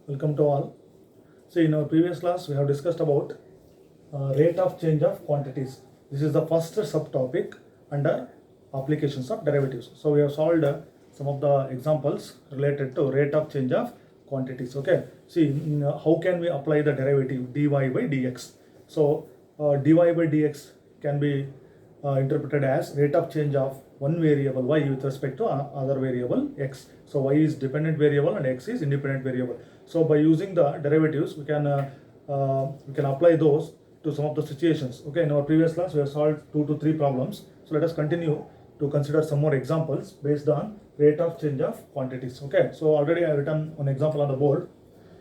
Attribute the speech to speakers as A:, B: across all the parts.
A: Welcome to all. See, in our previous class, we have discussed about rate of change of quantities. This is the first subtopic under applications of derivatives. So we have solved some of the examples related to rate of change of quantities. Okay. See, how can we apply the derivative dy by dx? So dy by dx can be interpreted as rate of change of one variable y with respect to other variable x. So y is dependent variable and x is independent variable. So by using the derivatives, we can apply those to some of the situations. Okay, in our previous class, we have solved 2 to 3 problems. So let us continue to consider some more examples based on rate of change of quantities. Okay, so already I have written one example on the board.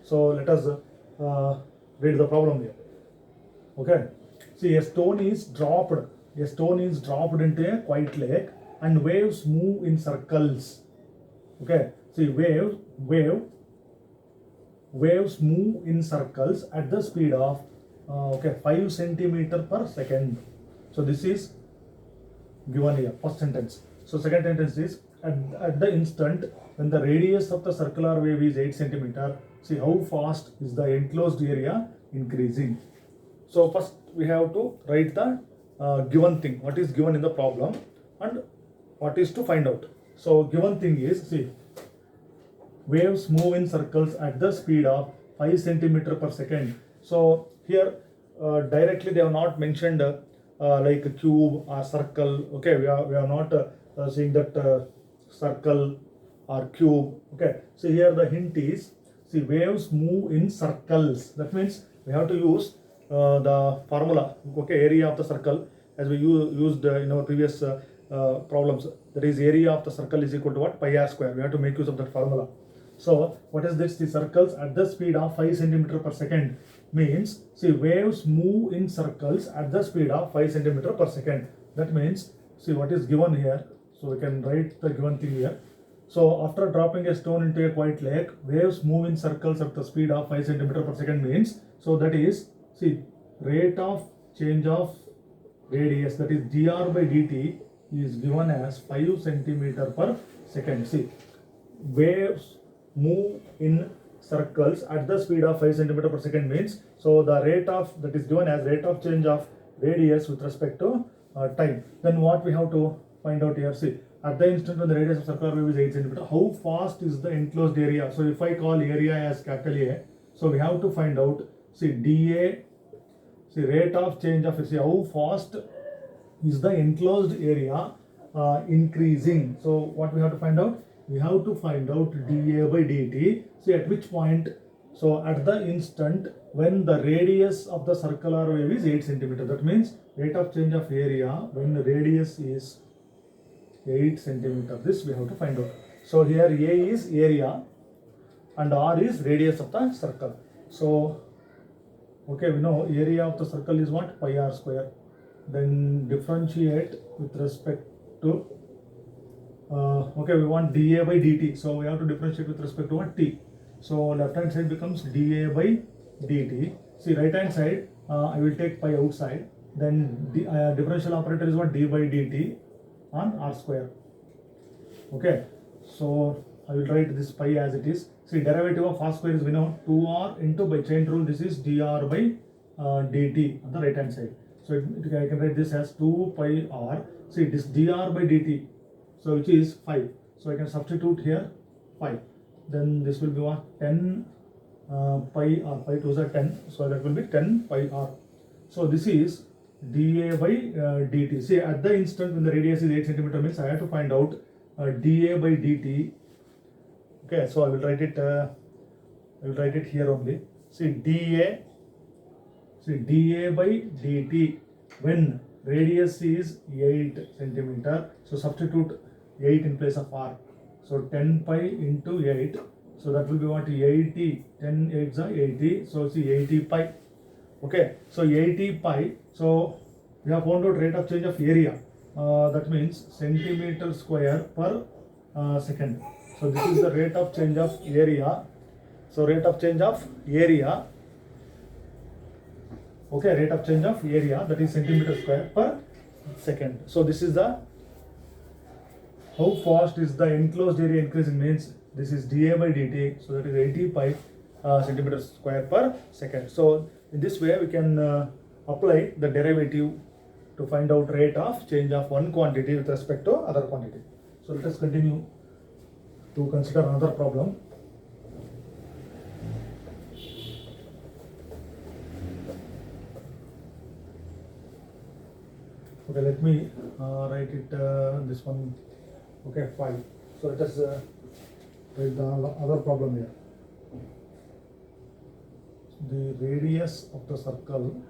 A: So let us read the problem here. Okay, see, a stone is dropped into a quiet lake and waves move in circles. Okay, see, waves move in circles at the speed of 5 centimeter per second. So this is given here, first sentence. So second sentence is at the instant when the radius of the circular wave is 8 centimeter, see how fast is the enclosed area increasing. So first we have to write the given thing, what is given in the problem and what is to find out. So given thing is, see, waves move in circles at the speed of 5 centimeter per second. So here directly they have not mentioned like a cube or circle. Okay, we are not seeing that circle or cube. Okay, so here the hint is, see, waves move in circles. That means we have to use the formula, okay, area of the circle, as we used in our previous problems. That is, area of the circle is equal to what? Pi r square. We have to make use of that formula. So what is this? The circles at the speed of 5 centimeter per second means, see, waves move in circles at the speed of 5 centimeter per second. That means, see, what is given here. So we can write the given thing here. So after dropping a stone into a quiet lake, waves move in circles at the speed of 5 centimeter per second means, so that is, see, rate of change of radius, that is dr by dt, is given as 5 centimeter per second. See, waves move in circles at the speed of 5 centimeter per second means, so the rate of, that is given as rate of change of radius with respect to time. Then what we have to find out here, see, at the instant when the radius of circular wave is 8 centimeter, how fast is the enclosed area? So if I call area as capital A, so we have to find out, see, dA, see, rate of change of, see, how fast is the enclosed area increasing. So what we have to find out? We have to find out dA by dt. See, at which point? So at the instant when the radius of the circular wave is 8 centimeter. That means rate of change of area when the radius is 8 centimeter. This we have to find out. So here A is area and R is radius of the circle. So okay, we know area of the circle is what? Pi r square. Then differentiate with respect to okay, we want dA by dt. So we have to differentiate with respect to what? T. So left hand side becomes dA by dt. See, right hand side I will take pi outside. Then differential operator is what? D by dt on r square. Okay, so I will write this pi as it is. See, derivative of r square is, we know, 2r into, by chain rule, this is dr by dt on the right hand side. So I can write this as 2 pi r. See, this dr by dt, so which is 5. So I can substitute here 5. Then this will be what? 10 pi r. 5 2s are 10. So that will be 10 pi r. So this is dA by dt. See, at the instant when the radius is 8 centimeter means I have to find out dA by dt. Okay, so I will write it here only. See, dA by dt when radius is 8 centimeter. So substitute 8 in place of r. So 10 pi into 8. So that will be what? 80. 10 8s are 80. So see, 80 pi. Okay, so 80 pi. So we have found out rate of change of area. That means centimeter square per second. So this is the rate of change of area. So rate of change of area. Okay, rate of change of area, that is centimeter square per second. So this is the, how fast is the enclosed area increasing means, this is dA by dt. So that is 80 pi centimeter square per second. So in this way we can apply the derivative to find out rate of change of one quantity with respect to other quantity. So let us continue to consider another problem. Okay, let me write it this one. Okay, 5. So let us write the other problem here. The radius of the circle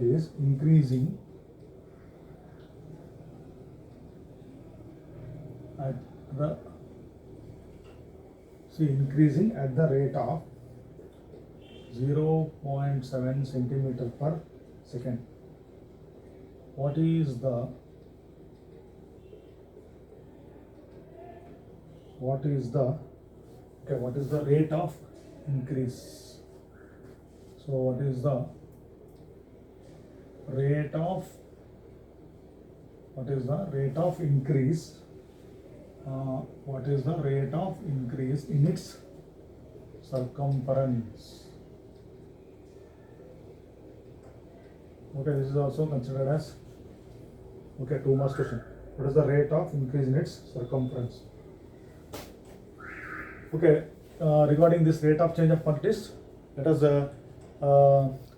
A: is increasing at the rate of 0.7 centimeter per second. What is the rate of increase? So what is the rate of increase? What is the rate of increase in its circumference? Okay, this is also considered as 2 marks question. What is the rate of increase in its circumference? Okay, regarding this rate of change of quantities, let us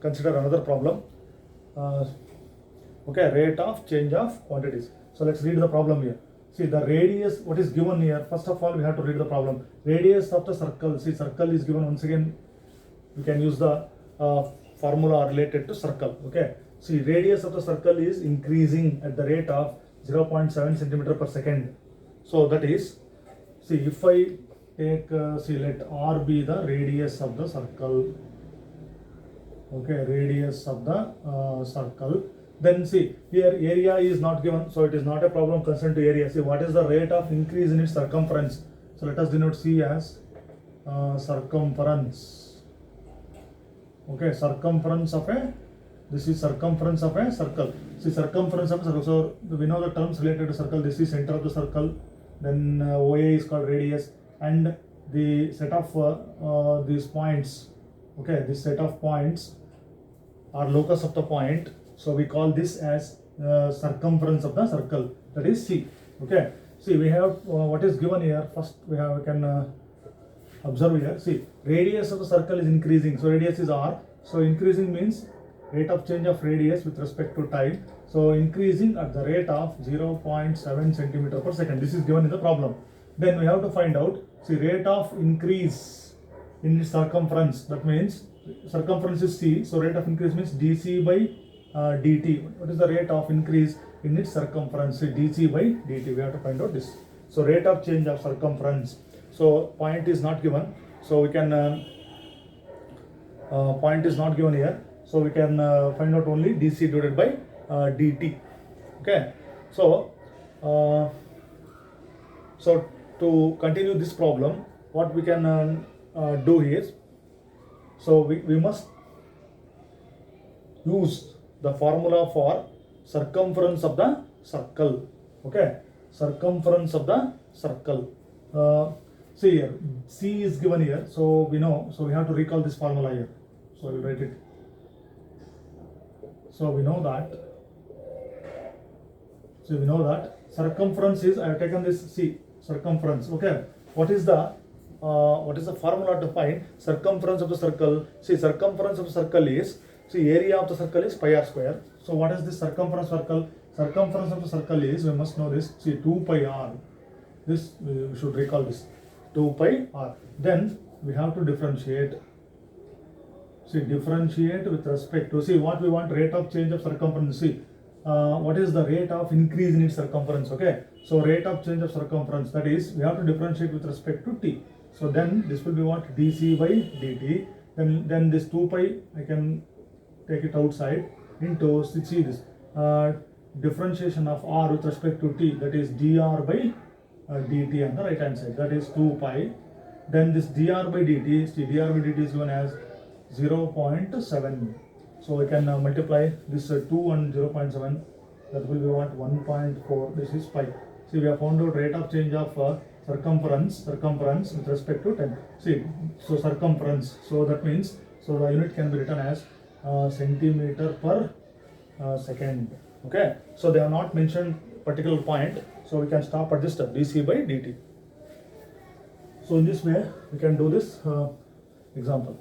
A: consider another problem. Rate of change of quantities. So let's read the problem here. See the radius, what is given here. First of all, we have to read the problem. Radius of the circle. See, circle is given. Once again, we can use the formula related to circle. Okay. See, radius of the circle is increasing at the rate of 0.7 centimeter per second. So that is, see, if I take, let R be the radius of the circle. Okay, radius of the circle. Then see, here area is not given, so it is not a problem concerned to area. See, what is the rate of increase in its circumference? So let us denote C as circumference. Okay, circumference of a, this is circumference of a circle. See, circumference of a circle. So we know the terms related to circle. This is center of the circle. Then OA is called radius, and the set of these points. Okay, this set of points are locus of the point. So we call this as circumference of the circle. That is C. Okay. See, we have what is given here. First, we can observe here. See, radius of the circle is increasing. So radius is R. So increasing means rate of change of radius with respect to time. So increasing at the rate of 0.7 centimeter per second. This is given in the problem. Then we have to find out. See, rate of increase in its circumference. That means circumference is C. So rate of increase means dc by dt. What is the rate of increase in its circumference? Dc by dt. We have to find out this. So rate of change of circumference. So point is not given. So we can point is not given here. So we can find out only dc divided by dt. Okay. So so to continue this problem, what we can do is, so we must use the formula for circumference of the circle. Okay, circumference of the circle. See here, C is given here, so we know, so we have to recall this formula here. So I will write it. So we know that. So we know that circumference is, I have taken this C, circumference. Okay, what is the formula to find circumference of the circle? See, circumference of the circle is, see, area of the circle is pi r square. So what is this circumference circle? Circumference of the circle is, we must know this, see, 2 pi r. This, we should recall this, 2 pi r. Then we have to differentiate. See, differentiate with respect to, see, what we want, rate of change of circumference. See, what is the rate of increase in its circumference? Okay, so rate of change of circumference, that is, we have to differentiate with respect to t. So then this will be what, dc by dt. Then this 2 pi, I can take it outside into, see this, differentiation of r with respect to t, that is dr by dt on the right hand side, that is 2 pi. Then this dr by dt, see, dr by dt is given as 0.7. So we can multiply this 2 and 0.7, that will be what, 1.4. This is pi. See, we have found out rate of change of circumference with respect to 10. See, so circumference, so that means, so the unit can be written as centimeter per second. Okay, so they have not mentioned particular point, so we can stop at this step, dc by dt. So in this way we can do this example.